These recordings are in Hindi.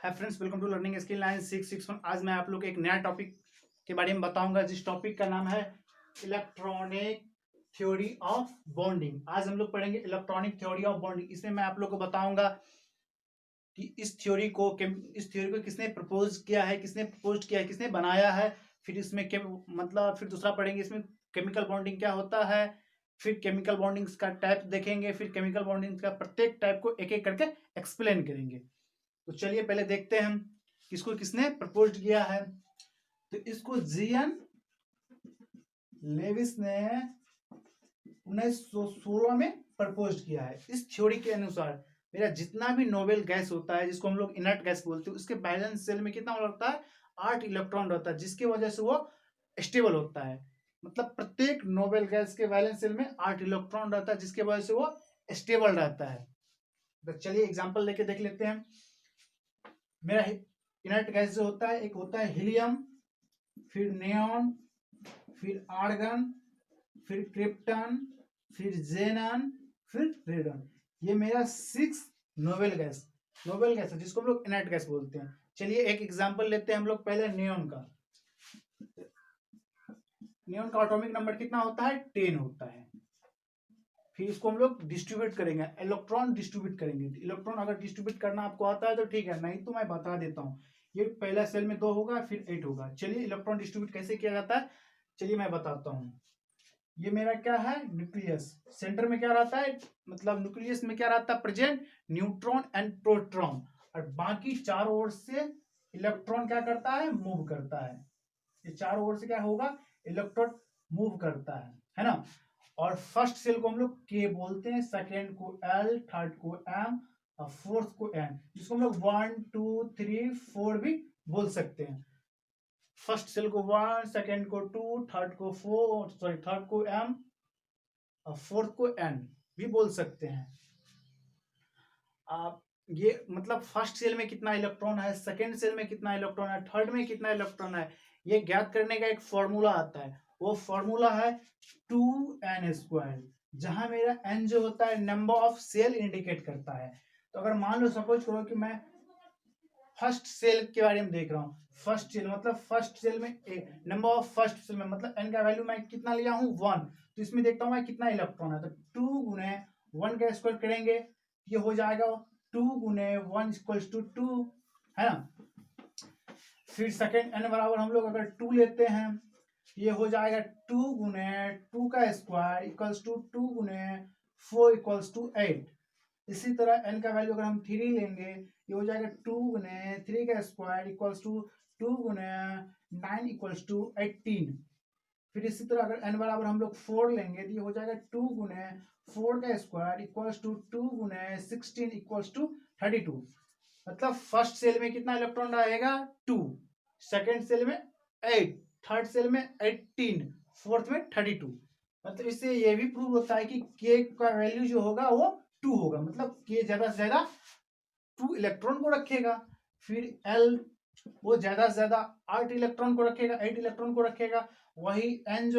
Hi friends, welcome to learning skill 9661। आज मैं आप लोग को एक नया टॉपिक के बारे में बताऊंगा, जिस टॉपिक का नाम है इलेक्ट्रॉनिक थ्योरी ऑफ बॉन्डिंग। आज हम लोग पढ़ेंगे इलेक्ट्रॉनिक थ्योरी ऑफ बॉन्डिंग। इसमें मैं आप लोग को बताऊंगा कि इस थ्योरी को किसने प्रपोज किया है, किसने बनाया है। फिर इसमें मतलब फिर दूसरा पढ़ेंगे इसमें केमिकल बॉन्डिंग क्या होता है। फिर केमिकल बॉन्डिंग्स का टाइप देखेंगे। फिर केमिकल बॉन्डिंग्स का प्रत्येक टाइप को एक एक करके एक्सप्लेन करेंगे। तो चलिए पहले देखते हैं हम किसको किसने प्रपोज किया है। तो इसको जीएन लेविस ने 1916 में प्रपोज किया है। इस थ्योरी के अनुसार मेरा जितना भी नोबेल गैस होता है, जिसको हम लोग इनर्ट गैस बोलते हैं, उसके बैलेंस सेल में कितना रहता है? 8 इलेक्ट्रॉन रहता है, जिसकी वजह से वो स्टेबल होता है। मतलब प्रत्येक नोबेल गैस के बैलेंस सेल में 8 इलेक्ट्रॉन रहता है, जिसकी वजह से वो स्टेबल रहता है। तो चलिए एग्जांपल लेके देख लेते हैं। मेरा इनर्ट गैस जो होता है, एक होता है हीलियम, फिर नियॉन, फिर आर्गन, फिर क्रिप्टन, फिर जेनन, फिर रेडन। ये मेरा 6 नोबेल गैस है, जिसको हम लोग इनर्ट गैस बोलते हैं। चलिए एक एग्जांपल लेते हैं हम लोग पहले नियॉन का। नियॉन का एटॉमिक नंबर कितना होता है? 10 होता है। फिर इसको हम लोग डिस्ट्रीब्यूट करेंगे, इलेक्ट्रॉन डिस्ट्रीब्यूट करेंगे। इलेक्ट्रॉन अगर डिस्ट्रीब्यूट करना आपको आता है तो ठीक है, नहीं तो मैं बता देता हूँ। ये पहला सेल में 2 होगा, फिर 8 होगा। चलिए इलेक्ट्रॉन डिस्ट्रीब्यूट कैसे किया जाता है, चलिए मैं बताता हूँ। ये मेरा क्या है? न्यूक्लियस। सेंटर में क्या रहता है? मतलब न्यूक्लियस में क्या रहता है? Present neutron and proton. और बाकी चारों ओर से इलेक्ट्रॉन क्या करता है? मूव करता है। ये चारों ओर से क्या होगा? इलेक्ट्रॉन मूव करता है ना। और फर्स्ट सेल को हम लोग के बोलते हैं, सेकेंड को एल, थर्ड को एम और फोर्थ को एन, जिसको हम लोग 1 2 3 4 भी बोल सकते हैं। फर्स्ट सेल को 1, सेकेंड को 2, थर्ड को 4, सॉरी थर्ड को एम और फोर्थ को एन भी बोल सकते हैं। आप ये मतलब फर्स्ट सेल में कितना इलेक्ट्रॉन है, सेकेंड सेल में कितना इलेक्ट्रॉन है, थर्ड में कितना इलेक्ट्रॉन है, ये ज्ञात करने का एक फॉर्मूला आता है। वो फॉर्मूला है 2n², जहां मेरा n जो होता है नंबर ऑफ सेल इंडिकेट करता है। तो अगर मान लो सपोज करो कि मैं फर्स्ट सेल के बारे में देख रहा हूँ। फर्स्ट सेल मतलब फर्स्ट सेल में नंबर ऑफ फर्स्ट सेल में मतलब n का वैल्यू मैं कितना लिया हूँ? 1। तो इसमें देखता हूँ मैं कितना इलेक्ट्रॉन है। तो 2 गुने 1 का स्क्वायर करेंगे, ये हो जाएगा 2 गुने 1 इक्वल्स टू 2, है ना। फिर सेकेंड n बराबर हम लोग अगर 2 लेते हैं, ये हो जाएगा 2 गुने 2 का स्क्वायर इक्वल्स टू 2 गुने 4 इक्वल्स टू 8। इसी तरह n का वैल्यू अगर हम 3 लेंगे, ये हो जाएगा 2 गुने 3 का स्क्वायर इक्वल्स टू 2 गुने 9 इक्वल्स टू 18। फिर इसी तरह अगर n बराबर हम लोग 4 लेंगे, तो ये हो जाएगा 2 गुने 4 का स्क्वायर इक्वल्स टू 2 गुने 16 इक्वल्स टू 32। मतलब फर्स्ट सेल में कितना इलेक्ट्रॉन रहेगा? 2, सेकेंड सेल में 8, थर्ड सेल में 18, फोर्थ में 32। मतलब इससे ये भी प्रूव होता है कि k का वैल्यू जो होगा वो 2 होगा। मतलब k ज्यादा से ज्यादा 2 इलेक्ट्रॉन को रखेगा। फिर l वो ज्यादा से ज्यादा 8 इलेक्ट्रॉन को रखेगा, 8 इलेक्ट्रॉन को रखेगा। वही m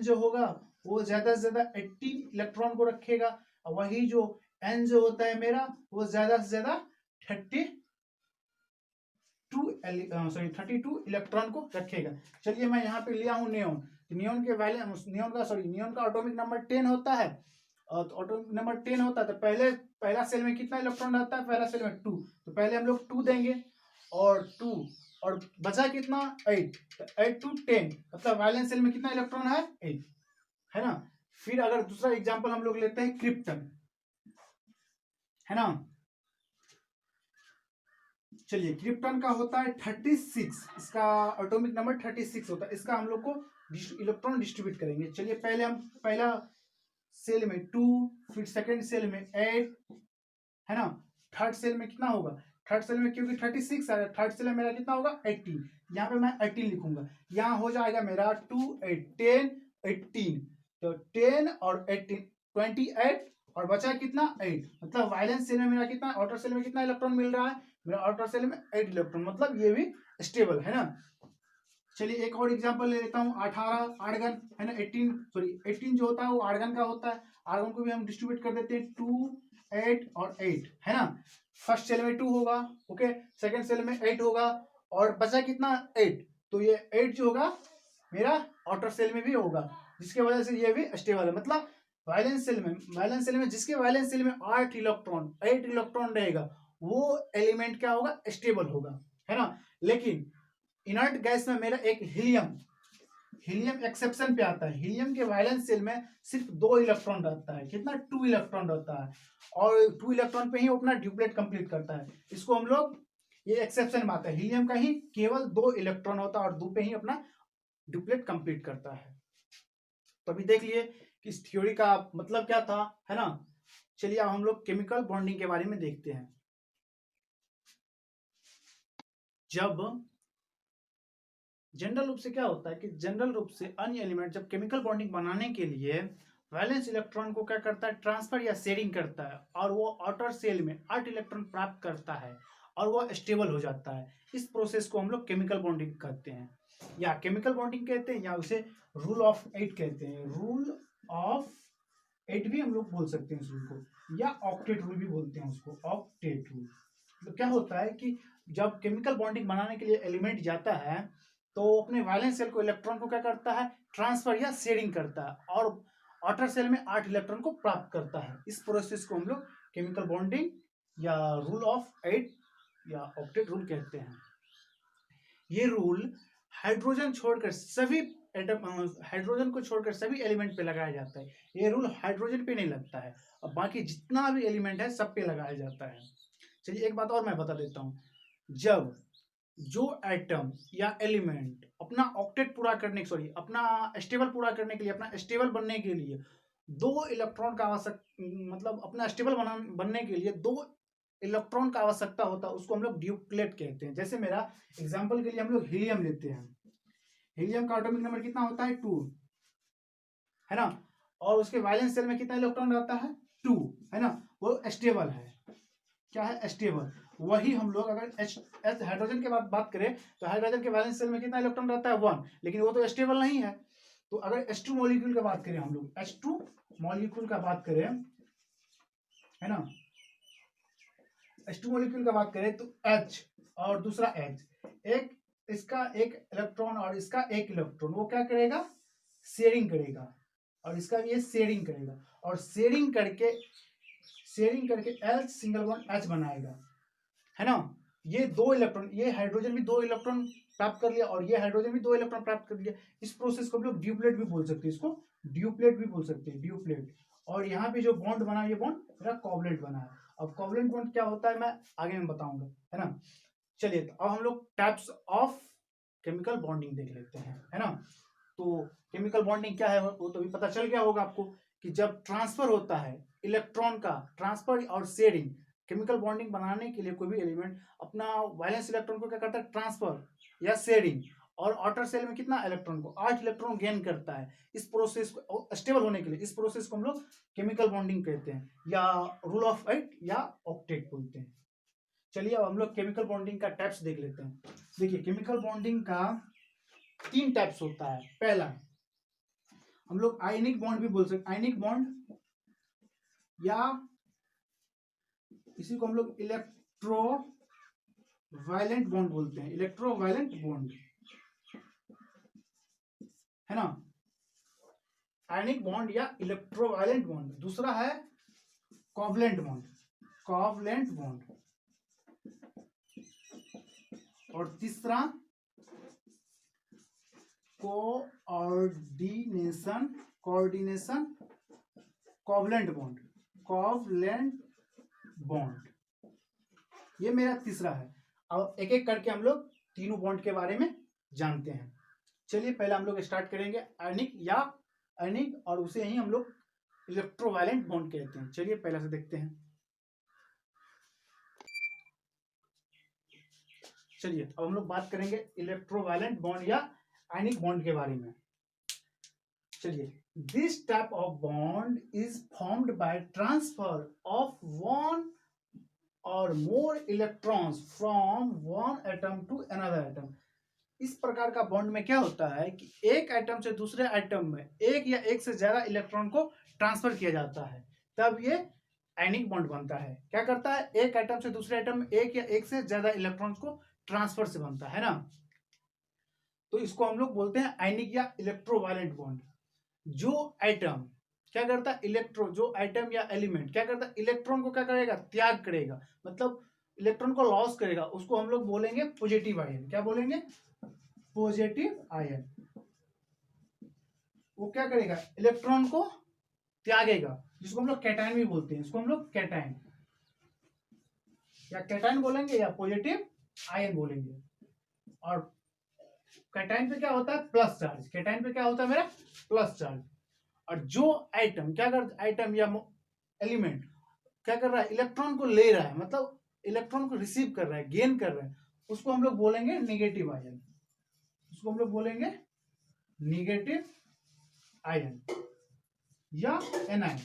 जो होगा वो ज्यादा से ज्यादा 18 इलेक्ट्रॉन को रखेगा। वही जो n जो होता है मेरा, वो ज्यादा से ज्यादा 32 इलेक्ट्रॉन को रखेगा। चलिए मैं यहाँ पे लिया हूँ नियॉन। नियॉन का एटॉमिक नंबर 10 होता है। और एटॉमिक नंबर 10 होता है तो पहला सेल में कितना इलेक्ट्रॉन रहता है? पहला सेल में 2। तो पहले हम लोग 2 देंगे और 2 और बचा कितना? 8। तो 8 to 10 मतलब वैलेंस सेल में कितना इलेक्ट्रॉन है? 8, है ना। फिर अगर दूसरा एग्जांपल हम लोग लेते हैं क्रिप्टन, है ना। चलिए क्रिप्टन का होता है 36, इसका एटॉमिक नंबर 36 होता है। इसका हम लोग को इलेक्ट्रॉन डिस्ट्रीब्यूट करेंगे। चलिए पहले हम पहला सेल में 2, फिर सेकंड सेल में 8, है ना। थर्ड सेल में कितना होगा? थर्ड सेल में क्योंकि 36 है, थर्ड सेल में मेरा कितना होगा? 18। यहाँ पे मैं 18 लिखूंगा। यहाँ हो जाएगा मेरा 2 8 10 18। तो 10 और 18 28 और बचा कितना? 8। मतलब वायलेंस सेल में मेरा कितना, आउटर सेल में कितना इलेक्ट्रॉन मिल रहा है? मेरा आउटर सेल में 8 इलेक्ट्रॉन। मतलब ये भी स्टेबल है ना। चलिए एक और एग्जांपल ले लेता हूँ। 18 आर्गन, है ना। 18 जो होता है वो आर्गन का होता है। आर्गन को भी हम डिस्ट्रीब्यूट कर देते हैं 2 8 और 8, है ना। फर्स्ट सेल में 2 होगा, ओके, सेकंड सेल में 8 होगा, और बचा कितना 8, तो ये 8 जो होगा मेरा आउटर सेल में भी होगा, जिसके वजह से ये भी स्टेबल है। मतलब वैलेंस सेल में जिसके वैलेंस सेल में 8 इलेक्ट्रॉन रहेगा वो एलिमेंट क्या होगा, स्टेबल होगा, है ना। लेकिन इनर्ट गैस में मेरा एक हीलियम एक्सेप्शन पे आता है। हीलियम के वैलेंस सेल में सिर्फ 2 इलेक्ट्रॉन रहता है, कितना 2 इलेक्ट्रॉन रहता है, और 2 इलेक्ट्रॉन पे ही अपना ड्यूप्लेट कंप्लीट करता है। इसको हम लोग, ये एक्सेप्शन में आता है, हीलियम का ही केवल 2 इलेक्ट्रॉन होता है और 2 पे ही अपना ड्यूप्लेट कंप्लीट करता है। तो अभी देख लिए कि इस थ्योरी का मतलब क्या था, है ना। चलिए अब हम लोग केमिकल बॉन्डिंग के बारे में देखते हैं। जब जनरल रूप से क्या होता है कि जनरल रूप से अन्य एलिमेंट जब केमिकल बॉन्डिंग बनाने के लिए वैलेंस इलेक्ट्रॉन को क्या करता है, ट्रांसफर या शेयरिंग करता है, और वो आउटर सेल में 8 इलेक्ट्रॉन प्राप्त करता है और वो स्टेबल हो जाता है। इस प्रोसेस को हम लोग केमिकल बॉन्डिंग कहते हैं, या केमिकल बॉन्डिंग कहते हैं, या उसे रूल ऑफ 8 कहते हैं। रूल ऑफ 8 भी हम लोग बोल सकते हैं इस रूल को, या ऑक्टेट रूल भी बोलते हैं उसको, ऑक्टेट रूल। तो क्या होता है कि जब केमिकल बॉन्डिंग बनाने के लिए एलिमेंट जाता है तो अपने वैलेंस सेल को, इलेक्ट्रॉन को क्या करता है, ट्रांसफर या शेयरिंग करता है, और आउटर सेल में 8 इलेक्ट्रॉन को प्राप्त करता है। इस प्रोसेस को हम लोग केमिकल बॉन्डिंग या रूल ऑफ 8 या ऑक्टेट रूल कहते हैं। ये रूल हाइड्रोजन छोड़कर सभी हाइड्रोजन को छोड़कर सभी एलिमेंट पे लगाया जाता है। ये रूल हाइड्रोजन पे नहीं लगता है, और बाकी जितना भी एलिमेंट है सब पे लगाया जाता है। चलिए एक बात और मैं बता देता हूँ, जब जो एटम या एलिमेंट अपना ऑक्टेट पूरा करने, सॉरी, अपना स्टेबल पूरा करने के लिए, अपना स्टेबल बनने के लिए 2 इलेक्ट्रॉन का आवश्यक, मतलब अपना स्टेबल बनने के लिए 2 इलेक्ट्रॉन का आवश्यकता होता है, उसको हम लोग ड्यूप्लेट कहते हैं। जैसे मेरा एग्जांपल के लिए हम लोग हीलियम लेते हैं, हीलियम का एटॉमिक नंबर कितना होता है, 2, है ना, और उसके वैलेंस सेल में कितना इलेक्ट्रॉन रहता है, 2, है ना, वो स्टेबल है, क्या है, स्टेबल। वही हम लोग अगर एच हाइड्रोजन के बात करें तो हाइड्रोजन के वैलेंस सेल में कितना इलेक्ट्रॉन रहता है, 1, लेकिन वो तो स्टेबल नहीं है। तो अगर H2 मॉलिक्यूल का बात करें, हम लोग H2 मॉलिक्यूल का बात करें, है ना, H2 मॉलिक्यूल का बात करें तो H और दूसरा H, एक इसका एक इलेक्ट्रॉन और इसका एक इलेक्ट्रॉन, वो क्या करेगा, शेयरिंग करेगा, और इसका भी ये शेयरिंग करेगा, और शेयरिंग करके L सिंगल बॉन्ड H बनाएगा, है ना। ये 2 इलेक्ट्रॉन, ये हाइड्रोजन भी 2 इलेक्ट्रॉन प्राप्त कर लिया, और ये हाइड्रोजन भी 2 इलेक्ट्रॉन प्राप्त कर लिया। इस प्रोसेस को हम लोग ड्यूप्लेट भी बोल सकते हैं, इसको ड्यूप्लेट भी बोल सकते हैं, ड्यूप्लेट। और यहाँ पे जो बॉन्ड बना, ये बॉन्ड मेरा कोवलेंट बना है। अब कोवलेंट बॉन्ड क्या होता है मैं आगे में बताऊंगा, है ना। चलिए तो अब हम लोग टाइप्स ऑफ केमिकल बॉन्डिंग देख लेते हैं, है ना। तो केमिकल बॉन्डिंग क्या है वो तो अभी पता चल गया होगा आपको, कि जब ट्रांसफर होता है इलेक्ट्रॉन का, ट्रांसफर और शेयरिंग, केमिकल बॉन्डिंग बनाने के लिए कोई भी एलिमेंट अपना वैलेंस इलेक्ट्रॉन को क्या करता है, ट्रांसफर या शेयरिंग, और आउटर सेल में कितना इलेक्ट्रॉन को, 8 इलेक्ट्रॉन गेन करता है। इस प्रोसेस को स्टेबल होने के लिए, इस प्रोसेस को हम लोग केमिकल बॉन्डिंग कहते हैं, या रूल ऑफ 8 या ऑक्टेट बोलते हैं। चलिए अब हम लोग केमिकल बॉन्डिंग का टाइप्स देख लेते हैं। देखिए केमिकल बॉन्डिंग का 3 टाइप्स होता है। पहला हम लोग आयनिक बॉन्ड भी बोल सकते, आयनिक बॉन्ड, या इसी को हम लोग इलेक्ट्रो वायलेंट बॉन्ड बोलते हैं, इलेक्ट्रो वायलेंट बॉन्ड, है ना, आयनिक बॉन्ड या इलेक्ट्रो वायलेंट बॉन्ड। दूसरा है कोवलेंट बॉन्ड, कोवलेंट बॉन्ड, और तीसरा coordination, coordination covalent bond, covalent bond, ये मेरा तीसरा है। अब एक एक करके हम लोग तीनों बॉन्ड के बारे में जानते हैं। चलिए पहले हम लोग स्टार्ट करेंगे आयनिक, या आयनिक, और उसे ही हम लोग इलेक्ट्रोवायलेंट बॉन्ड कहते हैं। चलिए पहले से देखते हैं। चलिए अब हम लोग बात करेंगे इलेक्ट्रोवायलेंट बॉन्ड या आयनिक बॉन्ड के बारे में। चलिए, this type of bond is formed by transfer of one और more electrons from one atom to another atom. इस प्रकार का बॉन्ड में क्या होता है कि एक एटम से दूसरे एटम में एक या एक से ज्यादा इलेक्ट्रॉन को ट्रांसफर किया जाता है, तब ये आयनिक बॉन्ड बनता है। क्या करता है, एक एटम से दूसरे एटम में एक या एक से ज्यादा इलेक्ट्रॉन्स को ट्रांसफर से बनता है ना। तो इसको हम लोग बोलते हैं आयनिक या इलेक्ट्रोवायलेंट बॉन्ड। जो एटम क्या करता है, जो एटम या एलिमेंट क्या करता है, इलेक्ट्रॉन को क्या करेगा, त्याग करेगा, मतलब इलेक्ट्रॉन को लॉस करेगा, उसको हम लोग बोलेंगे पॉजिटिव आयन। क्या बोलेंगे, पॉजिटिव आयन। वो क्या करेगा, इलेक्ट्रॉन को त्यागेगा, जिसको हम लोग कैटायन भी बोलते हैं। इसको हम लोग कैटायन या कैटायन बोलेंगे या पॉजिटिव आयन बोलेंगे। और कैटायन पे क्या होता है, प्लस चार्ज। कैटायन पे क्या होता है मेरा, प्लस चार्ज। और जो एटम क्या कर, एटम या एलिमेंट क्या कर रहा है, इलेक्ट्रॉन को ले रहा है, मतलब इलेक्ट्रॉन को रिसीव कर रहा है, गेन कर रहा है, उसको हम लोग बोलेंगे नेगेटिव आयन। उसको हम लोग बोलेंगे नेगेटिव आयन या एनायन।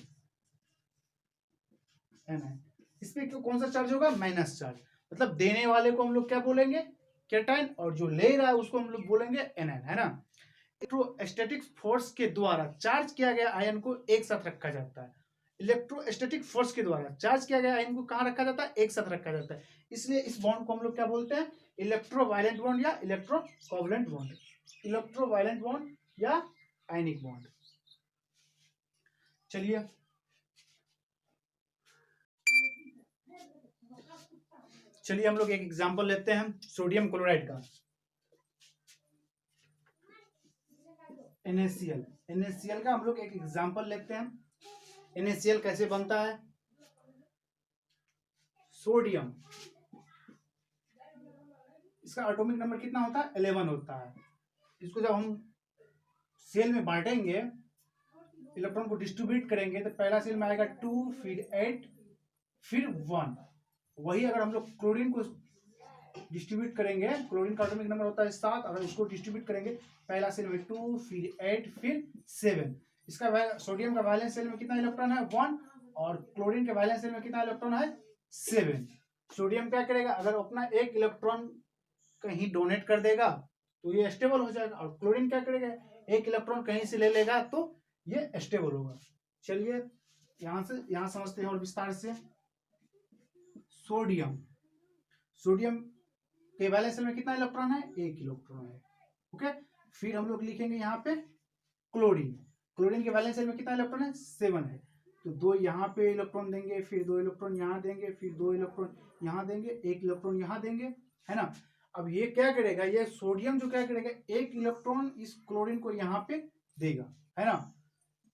एनायन इसमें कौन सा चार्ज होगा, माइनस चार्ज। मतलब देने वाले को हम लोग क्या बोलेंगे, कैटायन, और जो ले रहा है उसको हम लोग बोलेंगे एनायन, है ना। इलेक्ट्रोस्टैटिक फोर्स के द्वारा चार्ज किया गया आयन को एक साथ रखा जाता है। इलेक्ट्रोस्टैटिक फोर्स के द्वारा चार्ज किया गया आयन को कहाँ रखा जाता है, एक साथ रखा जाता है। इसलिए इस बॉन्ड को हम लोग क्या बोलते हैं, इलेक्ट्रोवायलेंट बॉन्ड या इलेक्ट्रोकोवलेंट बॉन्ड। इलेक्ट्रोवायलेंट बॉन्ड या आयनिक बॉन्ड। चलिए हम लोग एक एग्जांपल लेते हैं सोडियम क्लोराइड का। NaCl। NaCl का हम लोग एक एग्जांपल लेते हैं। NaCl कैसे बनता है, सोडियम, इसका एटॉमिक नंबर कितना होता है, 11 होता है। इसको जब हम सेल में बांटेंगे, इलेक्ट्रॉन को डिस्ट्रीब्यूट करेंगे, तो पहला सेल में आएगा 2, फिर 8, फिर 1। वही अगर हम लोग क्लोरीन को डिस्ट्रीब्यूट करेंगे, क्लोरीन का एटॉमिक नंबर होता है 7, अगर उसको डिस्ट्रीब्यूट करेंगे पहला सेल में 2, फिर 8, फिर 7। इसका सोडियम का वैलेंस सेल में कितना इलेक्ट्रॉन है, 1, और क्लोरीन के वैलेंस सेल में कितना इलेक्ट्रॉन है, 7। सोडियम क्या करेगा, अगर अपना एक इलेक्ट्रॉन कहीं डोनेट कर देगा तो ये स्टेबल हो जाएगा, और क्लोरीन क्या करेगा, एक इलेक्ट्रॉन कहीं से ले लेगा तो ये स्टेबल होगा। चलिए यहां समझते हैं और विस्तार से। सोडियम के वैलेंस सेल में कितना इलेक्ट्रॉन है, एक इलेक्ट्रॉन है। ओके, फिर हम लोग लिखेंगे यहाँ पे क्लोरीन के वैलेंस सेल में कितना इलेक्ट्रॉन है, 7 है। तो 2 यहाँ पे इलेक्ट्रॉन देंगे, फिर 2 इलेक्ट्रॉन यहाँ देंगे, फिर 2 इलेक्ट्रॉन यहाँ देंगे, 1 इलेक्ट्रॉन यहाँ देंगे, है ना। अब ये क्या करेगा, ये सोडियम जो क्या करेगा, 1 इलेक्ट्रॉन इस क्लोरीन को यहाँ पे देगा, है ना।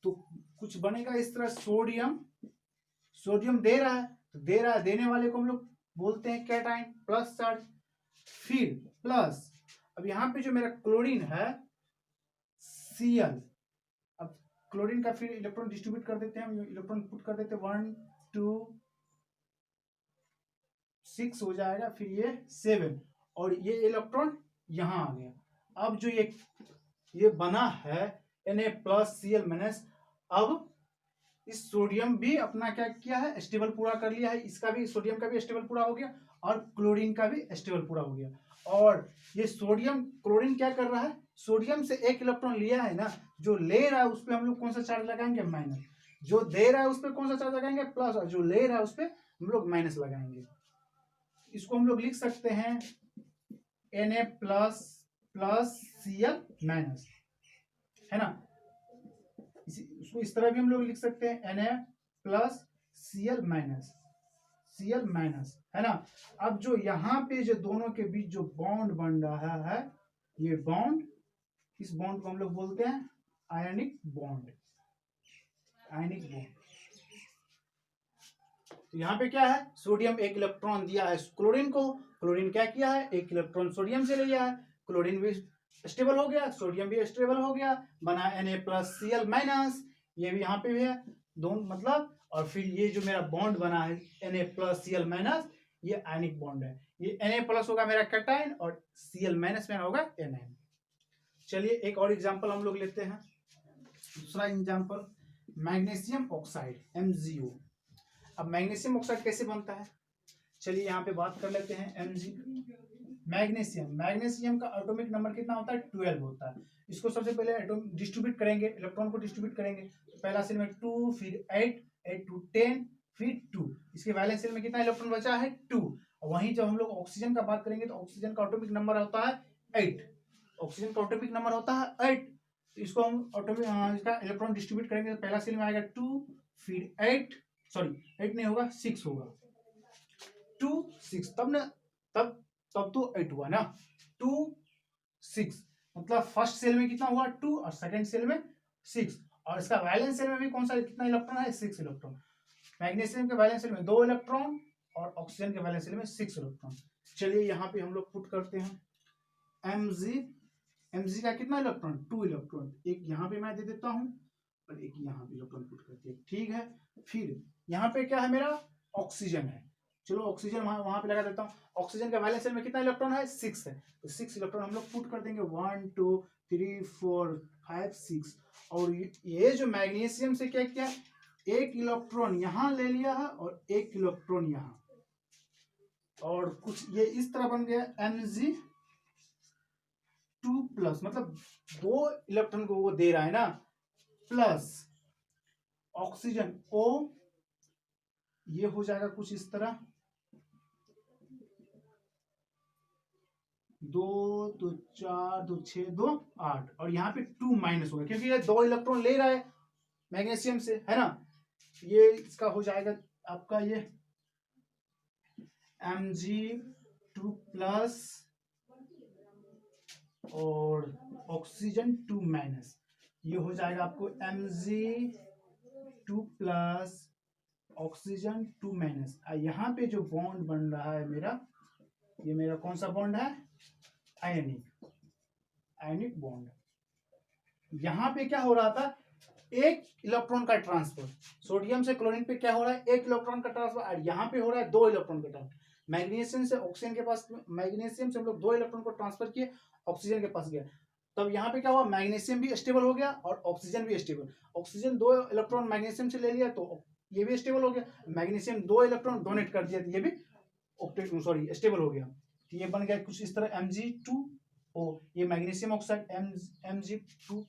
तो कुछ बनेगा इस तरह, सोडियम दे रहा है, तो देने वाले को हम लोग बोलते हैं कैटायन, प्लस चार्ज। फिर प्लस, अब यहाँ पे जो मेरा क्लोरीन है Cl, अब क्लोरीन का फिर इलेक्ट्रॉन डिस्ट्रीब्यूट कर देते हैं, इलेक्ट्रॉन पुट कर देते हैं, 1, 2, 6 हो जाएगा, फिर ये 7, और ये इलेक्ट्रॉन यहाँ आ गया। अब जो ये बना है Na+Cl-, अब इस सोडियम भी अपना क्या किया है, स्टेबल पूरा कर लिया है, इसका भी, सोडियम का भी स्टेबल पूरा हो गया, और क्लोरीन का भी स्टेबल पूरा हो गया। और ये सोडियम, क्लोरीन क्या कर रहा है, सोडियम से 1 इलेक्ट्रॉन लिया है ना, जो ले रहा है उस पर हम लोग कौन सा चार्ज लगाएंगे, माइनस। जो दे रहा है उस पर कौन सा चार्ज लगाएंगे, प्लस, और जो ले रहा है उस पर हम लोग माइनस लगाएंगे। इसको हम लोग लिख सकते हैं Na+Cl-, है ना। उसको इस तरह भी हम लोग लिख सकते हैं Na+Cl-, है ना। अब जो यहाँ पे जो दोनों के बीच जो बॉन्ड बन रहा है, ये बॉन्ड, इस बॉन्ड को हम लोग बोलते हैं आयनिक बॉन्ड। तो यहाँ पे क्या है, सोडियम 1 इलेक्ट्रॉन दिया है क्लोरीन को, क्लोरीन क्या किया है, 1 इलेक्ट्रॉन सोडियम से लिया है, क्लोरीन भी स्टेबल हो गया, सोडियम भी स्टेबल हो गया, बना Na+Cl-, ये भी यहाँ पे भी है दोनों, मतलब। और फिर ये जो मेरा बॉन्ड बना है Na+Cl-, ये आयनिक बॉन्ड है। ये Na+ होगा मेरा कैटायन, और Cl- मेरा होगा एनायन। चलिए एक और एग्जांपल हम लोग लेते हैं, दूसरा एग्जांपल, मैग्नीशियम ऑक्साइड MgO। अब मैग्नीशियम ऑक्साइड कैसे बनता है, चलिए यहाँ पे बात कर लेते हैं। मैग्नीशियम का एटॉमिक नंबर कितना होता है, 12 होता है। इसको सबसे पहले डिस्ट्रीब्यूट करेंगे, इलेक्ट्रॉन को डिस्ट्रीब्यूट करेंगे, तो पहला सेल में 2, फिर 8, 8 to 10, फिर 2, इसके वैलेंस शेल में कितना इलेक्ट्रॉन बचा है 2। और वहीं जब हम लोग ऑक्सीजन का बात करेंगे तो ऑक्सीजन का एटॉमिक नंबर होता है 8, ऑक्सीजन का एटॉमिक नंबर होता है 8। तो इसको हम एटॉमिक इसका इलेक्ट्रॉन डिस्ट्रीब्यूट करेंगे तो पहला सेल में आएगा 2, फिर 8, सॉरी 8 नहीं होगा 6 होगा, 2 6, तब ना तब तो 8 हुआ ना, 2 6, मतलब फर्स्ट सेल में कितना हुआ 2 और सेकंड सेल में 6। और इसका वैलेंस सेल में भी कौन सा कितना इलेक्ट्रॉन है 6 इलेक्ट्रॉन। मैग्नीशियम के वैलेंस सेल में 2 इलेक्ट्रॉन और ऑक्सीजन के वैलेंस सेल में 6 इलेक्ट्रॉन। चलिए यहाँ पे हम लोग पुट करते हैं Mg का कितना इलेक्ट्रॉन 2 इलेक्ट्रॉन, एक यहाँ पे मैं दे देता हूँ और एक यहाँ पे इलेक्ट्रॉन पुट करते हैं, ठीक है। फिर यहाँ पे क्या है मेरा ऑक्सीजन है, चलो ऑक्सीजन वहां पे लगा देता हूँ। ऑक्सीजन का वैलेंस शेल में कितना इलेक्ट्रॉन है 6 है, तो 6 इलेक्ट्रॉन हम लोग पुट कर देंगे 1 2 3 4 5 6। और ये जो मैग्नीशियम से क्या किया, एक इलेक्ट्रॉन यहाँ ले लिया है और एक इलेक्ट्रॉन यहाँ, और कुछ ये इस तरह बन गया Mg2 प्लस, मतलब 2 इलेक्ट्रॉन को वो दे रहा है ना, प्लस ऑक्सीजन O, ये हो जाएगा कुछ इस तरह 2 2 4 2 6 2 8, और यहाँ पे 2 माइनस होगा क्योंकि ये 2 इलेक्ट्रॉन ले रहा है मैग्नीशियम से, है ना। ये इसका हो जाएगा आपका ये Mg2 प्लस और ऑक्सीजन 2 माइनस, ये हो जाएगा आपको Mg2 प्लस ऑक्सीजन 2 माइनस। यहाँ पे जो बॉन्ड बन रहा है मेरा, ये मेरा कौन सा बॉन्ड है आयनिक बॉन्ड। यहाँ पे क्या हो रहा था, एक इलेक्ट्रॉन का ट्रांसफर, सोडियम से क्लोरीन पे क्या हो रहा है एक इलेक्ट्रॉन का ट्रांसफर, और यहाँ पे हो रहा है 2 इलेक्ट्रॉन का ट्रांसफर। मैग्नीशियम से ऑक्सीजन के पास, मैग्नीशियम से हम लोग 2 इलेक्ट्रॉन को ट्रांसफर किए, ऑक्सीजन के पास गया, तब यहाँ पे क्या हुआ मैग्नीशियम भी स्टेबल हो गया और ऑक्सीजन भी स्टेबल। ऑक्सीजन 2 इलेक्ट्रॉन मैग्नीशियम से ले लिया तो ये भी स्टेबल हो गया, मैग्नीशियम 2 इलेक्ट्रॉन डोनेट कर दिया तो ये भी स्टेबल हो गया। तो ये बन गया कुछ इस तरह Mg2O, ये magnesium oxide Mg2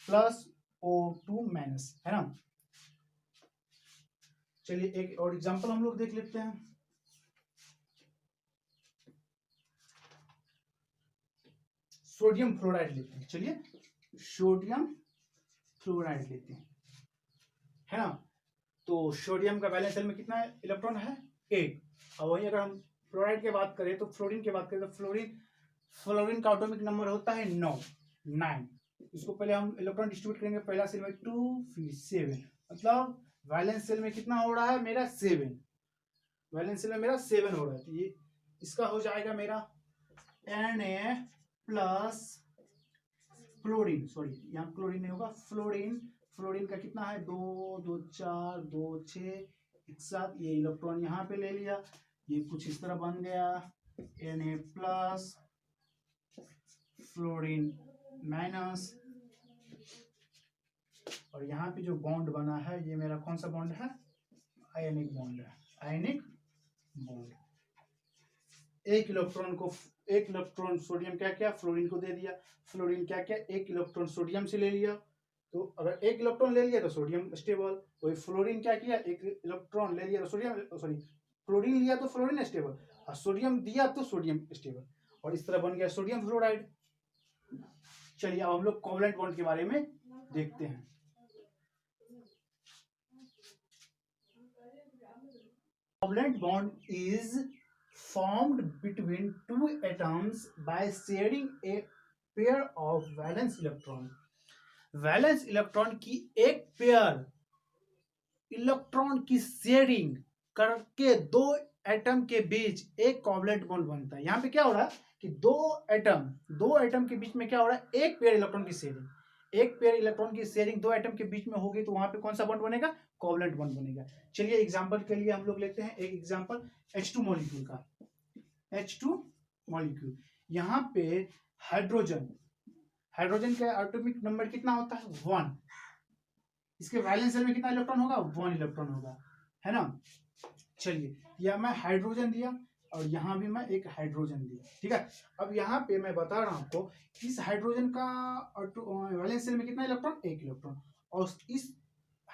plus O2 minus, है ना। चलिए एक और एग्जांपल हम लोग देख लेते हैं। सोडियम फ्लोराइड लेते हैं, चलिए सोडियम फ्लोराइड लेते हैं, है ना। तो सोडियम का वैलेंस शेल में कितना इलेक्ट्रॉन है 8। और वही अगर हम फ्लोराइड की बात करें तो फ्लोरीन की बात करें तो फ्लोरीन का एटॉमिक नंबर होता है 9। इसको पहले हम इलेक्ट्रॉन डिस्ट्रीब्यूट करेंगे, पहला सेल में 2 फिर 7, मतलब वैलेंस सेल में कितना हो रहा है मेरा 7, वैलेंस सेल में मेरा 7 हो रहा है। तो ये इसका हो जाएगा मेरा Na प्लस फ्लोरीन, सॉरी यहाँ क्लोरीन नहीं होगा, फ्लोरीन का कितना है 2 2 4 2 6, एक साथ ये इलेक्ट्रॉन यहाँ पे ले लिया, ये कुछ इस तरह बन गया Na प्लस फ्लोरीन माइनस, और यहाँ पे जो बॉन्ड बना है ये मेरा कौन सा बॉन्ड है आयनिक बॉन्ड है, आयनिक बॉन्ड। एक इलेक्ट्रॉन सोडियम क्या किया फ्लोरीन को दे दिया, फ्लोरीन क्या किया एक इलेक्ट्रॉन सोडियम से ले लिया, तो अगर एक इलेक्ट्रॉन ले लिया तो सोडियम स्टेबल, वही फ्लोरीन क्या किया एक इलेक्ट्रॉन ले लिया तो सोडियम, सॉरी क्लोरीन लिया तो फ्लोरीन स्टेबल, और सोडियम दिया तो सोडियम स्टेबल, और इस तरह बन गया सोडियम फ्लोराइड। चलिए अब हम लोग कोवलेंट बॉन्ड के बारे में देखते हैं। Covalent bond is formed between two atoms by sharing a pair of valence electron। Valence electron की एक पेयर इलेक्ट्रॉन की शेयरिंग करके दो एटम के बीच एक कोवलेंट बॉन्ड बनता है। यहाँ पे क्या हो रहा है कि दो एटम के बीच में क्या हो रहा है एक पेयर इलेक्ट्रॉन की शेयरिंग, एक पेयर इलेक्ट्रॉन की शेयरिंग दो एटम के बीच में होगी तो वहां पे कौन सा बॉन्ड बनेगा कोवलेंट बॉन्ड बनेगा। चलिए एग्जांपल के लिए हम लोग लेते हैं एक एग्जांपल H2 मॉलिक्यूल का, H2 मॉलिक्यूल, यहाँ पे हाइड्रोजन का एटॉमिक नंबर कितना होता है 1, इसके वैलेंस शेल में कितना इलेक्ट्रॉन होगा 1 इलेक्ट्रॉन होगा, है ना। चलिए या मैं हाइड्रोजन दिया और यहाँ भी मैं एक हाइड्रोजन दिया, ठीक है। अब यहाँ पे मैं बता रहा हूँ आपको इस हाइड्रोजन का वैलेंस शेल में कितना इलेक्ट्रॉन 1 इलेक्ट्रॉन, और इस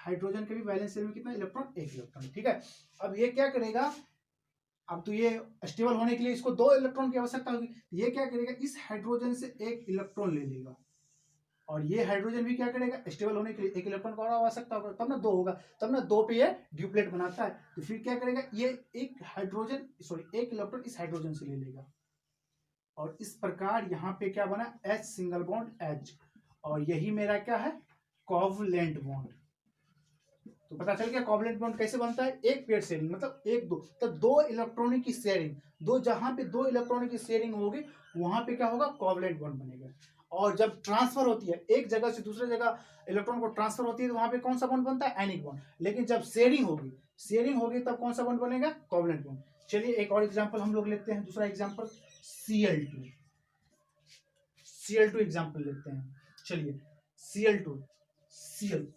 हाइड्रोजन के भी वैलेंस शेल में कितना इलेक्ट्रॉन, एक इलेक्ट्रॉन। ठीक है, अब ये क्या करेगा, अब तो ये स्टेबल होने के लिए इसको 2 इलेक्ट्रॉन की आवश्यकता होगी, ये क्या करेगा, इस हाइड्रोजन से एक इलेक्ट्रॉन ले लेगा, और ये हाइड्रोजन भी क्या करेगा, स्टेबल होने के लिए एक इलेक्ट्रॉन का और आवश्यकता होगा, तब ना 2 होगा, तब ना 2 पे ये ड्यूप्लेट बनाता है। तो फिर क्या करेगा, ये एक हाइड्रोजन एक इलेक्ट्रॉन इस हाइड्रोजन से ले लेगा, और इस प्रकार यहाँ पे क्या बना, H सिंगल बॉन्ड H, और यही मेरा क्या है, कोवलेंट बॉन्ड। तो पता चल गया कोवलेंट बॉन्ड कैसे बनता है, एक पेयर शेयरिंग, मतलब एक दो, तो 2 इलेक्ट्रॉनों की शेयरिंग, जहां पे 2 इलेक्ट्रॉनों की शेयरिंग होगी वहां पे क्या होगा, कोवलेंट बॉन्ड बनेगा। और जब ट्रांसफर होती है, एक जगह से दूसरे जगह इलेक्ट्रॉन को ट्रांसफर होती है, तो वहां पे कौन सा बॉन्ड बनता है, एनिक बॉन्ड। लेकिन जब शेयरिंग होगी तब कौन सा बॉन्ड बनेगा, कोवलेंट बॉन्ड। चलिए एक और एग्जांपल हम लोग लेते हैं, दूसरा एग्जांपल Cl2 एग्जांपल लेते हैं। चलिए Cl2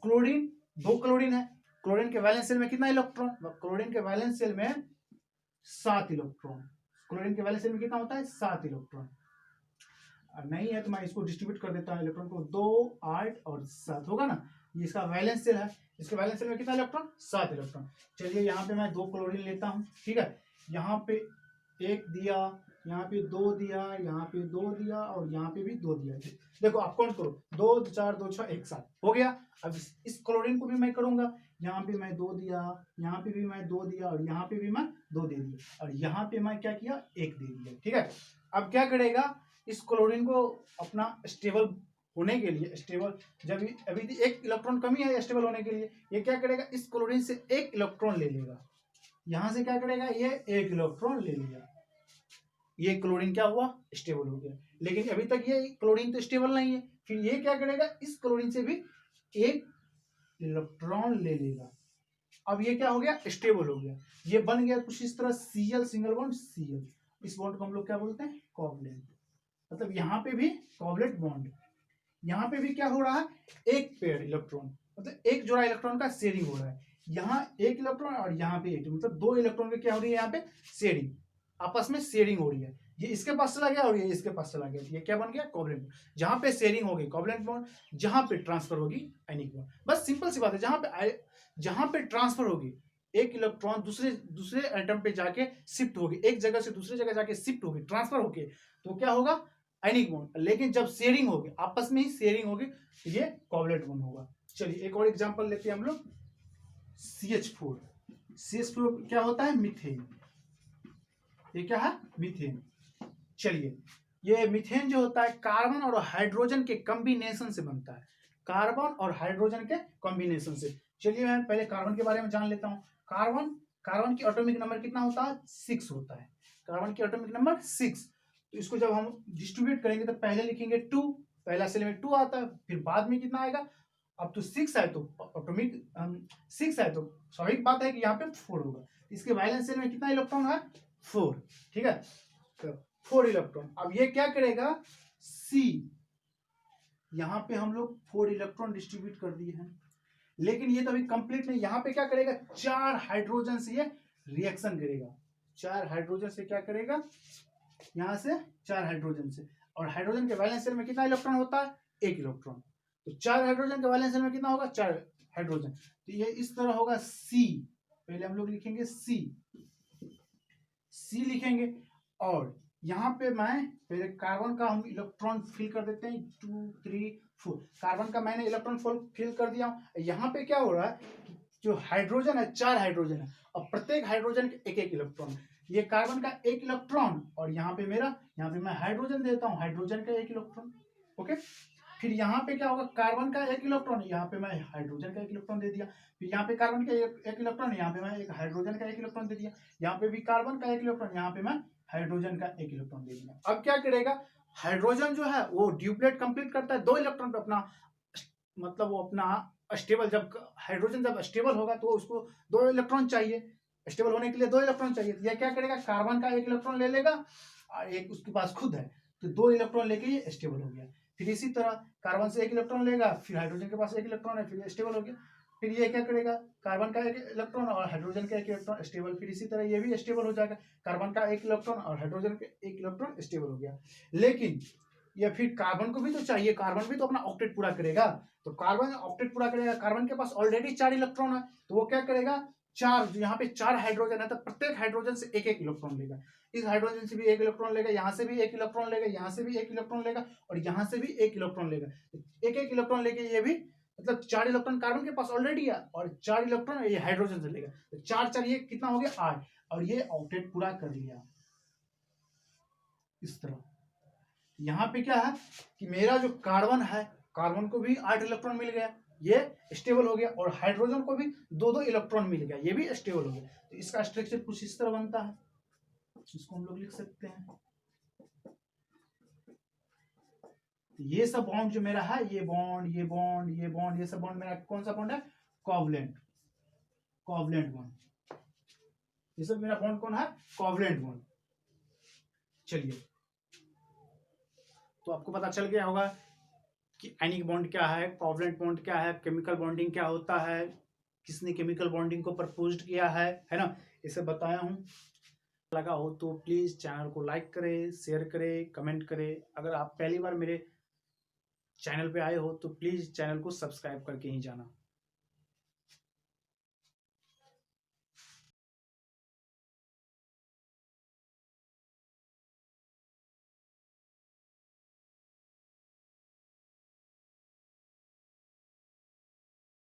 क्लोरीन, 2 क्लोरीन है, क्लोरीन के वैलेंस शेल में कितना इलेक्ट्रॉन, क्लोरीन के वैलेंस शेल में 7 इलेक्ट्रॉन, क्लोरीन के वैलेंस शेल में कितना होता है, 7 इलेक्ट्रॉन। नहीं है तो मैं इसको डिस्ट्रीब्यूट कर देता हूँ इलेक्ट्रॉन को, 2 8 और 7 होगा ना, ये इसका वैलेंस शेल है, इसके वैलेंस शेल में कितना इलेक्ट्रॉन, 7 इलेक्ट्रॉन। चलिए यहाँ पे मैं 2 क्लोरीन लेता हूँ, ठीक है, यहाँ पे 1 दिया, यहाँ पे 2 दिया, यहाँ पे 2 दिया, और यहाँ पे भी 2 दिया। देखो आप काउंट करो, 2 4 2 6 1 7 हो गया। अब इस क्लोरीन को भी मैं करूंगा, यहाँ पे मैं 2 दिया, यहाँ पे भी मैं 2 दिया, और यहाँ पे भी मैं 2 दे दिया, और यहाँ पे मैं क्या किया, 1 दे दिया। ठीक है, अब क्या करेगा, इस क्लोरीन को अपना स्टेबल होने के लिए, स्टेबल जब अभी 1 इलेक्ट्रॉन कमी है स्टेबल होने के लिए, ये क्या करेगा, इस क्लोरीन से 1 इलेक्ट्रॉन ले लेगा, यहां से क्या करेगा, ये 1 इलेक्ट्रॉन ले लिया, ये क्लोरीन क्या हुआ, स्टेबल हो गया। लेकिन अभी तक ये क्लोरीन तो स्टेबल नहीं है, फिर ये क्या करेगा, इस क्लोरीन से भी 1 इलेक्ट्रॉन ले लेगा, अब ये क्या हो गया, स्टेबल हो गया, ये बन गया कुछ इस तरह Cl सिंगल बॉन्ड Cl। इस बॉन्ड को हम लोग क्या बोलते हैं, कोवलेंट। मतलब यहाँ पे भी कोवलेंट बॉन्ड, यहाँ पे भी क्या हो रहा है, एक पेयर इलेक्ट्रॉन, मतलब एक जोड़ा इलेक्ट्रॉन का शेयरिंग हो रहा है, यहाँ 1 इलेक्ट्रॉन और यहाँ पे 1, मतलब 2 इलेक्ट्रॉन की क्या हो रही है, यहाँ पे शेयरिंग, आपस में शेयरिंग हो रही है, ये इसके पास चला गया और ये इसके पास चला गया, ये क्या बन गया, कोवलेंट बॉन्ड। जहां पे शेयरिंग होगी कोवलेंट बॉन्ड, जहां पे ट्रांसफर होगी एनिक बॉन्ड। बस सिंपल सी बात है, जहां पे ट्रांसफर होगी, एक इलेक्ट्रॉन दूसरे एटम पे जाके शिफ्ट होगी, एक जगह से दूसरी जगह जाके शिफ्ट होगी, ट्रांसफर होगी, तो क्या होगा, एनिक बॉन्ड। लेकिन जब शेयरिंग होगी, आपस में ही शेयरिंग होगी, ये कोवलेंट बॉन्ड होगा। चलिए एक और एग्जांपल लेते हैं हम लोग, CH4 क्या होता है, मीथेन, ये क्या है, मीथेन। चलिए ये मीथेन जो होता है कार्बन और हाइड्रोजन के कॉम्बिनेशन से बनता है, कार्बन और हाइड्रोजन के कॉम्बिनेशन से। चलिए मैं पहले कार्बन के बारे में जान लेता हूं। कार्बन की एटॉमिक नंबर कितना होता है, 6 होता है, कार्बन की एटॉमिक नंबर 6। तो इसको जब हम डिस्ट्रीब्यूट करेंगे तो पहले लिखेंगे 2, पहला सेल में 2 आता है, फिर बाद में कितना आएगा, अब तो 6 है तो एटॉमिक 6 है, तो स्वाभाविक बात है कि यहाँ पे 4 होगा, इसके वैलेंस शेल में कितना इलेक्ट्रॉन है, 4। ठीक है, तो 4 इलेक्ट्रॉन। अब ये क्या करेगा, C, यहाँ पे हम लोग 4 इलेक्ट्रॉन डिस्ट्रीब्यूट कर दिए हैं, लेकिन ये तो अभी कंप्लीट नहीं, यहाँ पे क्या करेगा, 4 हाइड्रोजन से ये रिएक्शन करेगा, 4 हाइड्रोजन से क्या करेगा, यहाँ से 4 हाइड्रोजन से, और हाइड्रोजन के वैलेंस शेल में कितना इलेक्ट्रॉन होता है, 1 इलेक्ट्रॉन, तो 4 हाइड्रोजन के वैलेंस शेल में कितना होगा, 4 हाइड्रोजन, तो ये इस तरह होगा C। पहले हम लोग लिखेंगे C लिखेंगे, और यहाँ पे मैं पहले कार्बन का हम इलेक्ट्रॉन फिल कर देते हैं, 2 3 4, कार्बन का मैंने इलेक्ट्रॉन फिल कर दिया हूँ। यहाँ पे क्या हो रहा है, जो हाइड्रोजन है 4 हाइड्रोजन है, और प्रत्येक हाइड्रोजन के 1 1 इलेक्ट्रॉन, ये कार्बन का 1 इलेक्ट्रॉन, और यहाँ पे मैं हाइड्रोजन देता हूँ, हाइड्रोजन का 1 इलेक्ट्रॉन। ओके, फिर यहाँ पे क्या होगा, कार्बन का 1 इलेक्ट्रॉन, यहाँ पे मैं हाइड्रोजन का 1 इलेक्ट्रॉन दे दिया, फिर यहाँ पे कार्बन का 1 इलेक्ट्रॉन, यहाँ पे मैं एक हाइड्रोजन का 1 इलेक्ट्रॉन दे दिया, यहाँ पे भी कार्बन का 1 इलेक्ट्रॉन, यहाँ पे मैं हाइड्रोजन का 1 इलेक्ट्रॉन दे दिया। अब क्या करेगा, हाइड्रोजन जो है वो ड्यूप्लेट कंप्लीट करता है 2 इलेक्ट्रॉन पे अपना, मतलब वो अपना स्टेबल, जब हाइड्रोजन जब स्टेबल होगा तो उसको 2 इलेक्ट्रॉन चाहिए, स्टेबल होने के लिए 2 इलेक्ट्रॉन चाहिए, तो यह क्या करेगा, कार्बन का 1 इलेक्ट्रॉन ले लेगा, और एक उसके पास खुद है, तो 2 इलेक्ट्रॉन लेके ये स्टेबल हो गया। फिर इसी तरह कार्बन से 1 इलेक्ट्रॉन लेगा, फिर हाइड्रोजन के पास 1 इलेक्ट्रॉन है, फिर स्टेबल हो गया। फिर ये क्या करेगा, कार्बन का 1 इलेक्ट्रॉन और हाइड्रोजन का 1 इलेक्ट्रॉन स्टेबल, फिर इसी तरह ये भी स्टेबल हो जाएगा, कार्बन का 1 इलेक्ट्रॉन और हाइड्रोजन का 1 इलेक्ट्रॉन स्टेबल हो गया। लेकिन या फिर कार्बन को भी तो चाहिए, कार्बन भी तो अपना ऑक्टेट पूरा करेगा, तो कार्बन ऑक्टेट पूरा करेगा, कार्बन के पास ऑलरेडी 4 इलेक्ट्रॉन है, तो वो क्या करेगा, 4, यहाँ पे 4 हाइड्रोजन है तो प्रत्येक हाइड्रोजन से एक एक इलेक्ट्रॉन लेगा, इस हाइड्रोजन से भी एक इलेक्ट्रॉन लेगा, यहाँ से भी एक इलेक्ट्रॉन लेगा, यहाँ से भी एक इलेक्ट्रॉन लेगा, और यहाँ से भी एक इलेक्ट्रॉन लेगा, एक एक इलेक्ट्रॉन लेके ये भी, मतलब 4 इलेक्ट्रॉन कार्बन के पास ऑलरेडी है और 4 इलेक्ट्रॉन ये हाइड्रोजन से लेगा, तो 4 4 ये कितना हो गया 8, और ये ऑक्टेट पूरा कर लिया इस तरह। यहाँ पे क्या है कि मेरा जो कार्बन है, कार्बन को भी 8 इलेक्ट्रॉन मिल गया, ये स्टेबल हो गया, और हाइड्रोजन को भी 2 इलेक्ट्रॉन मिल गया, ये भी स्टेबल हो गया, तो इसका स्ट्रक्चर कुछ इस तरह बनता है, इसको हम लोग लिख सकते हैं। ये सब बॉन्ड जो मेरा है, ये बॉन्ड, ये बॉन्ड, ये बॉन्ड, ये सब बॉन्ड मेरा कौन सा बॉन्ड है, कोवलेंट, कोवलेंट बॉन्ड, ये सब मेरा बॉन्ड कौन है, कोवलेंट बॉन्ड। चलिए, तो आपको पता चल गया होगा कि आयनिक बॉन्ड क्या है, कोवलेंट बॉन्ड क्या है, केमिकल बॉन्डिंग क्या होता है, किसने केमिकल बॉन्डिंग को प्रपोज्ड किया है ना, इसे बताया हूं। लगा हो तो प्लीज चैनल को लाइक करें, शेयर करें, कमेंट करें। अगर आप पहली बार मेरे चैनल पे आए हो तो प्लीज चैनल को सब्सक्राइब करके ही जाना।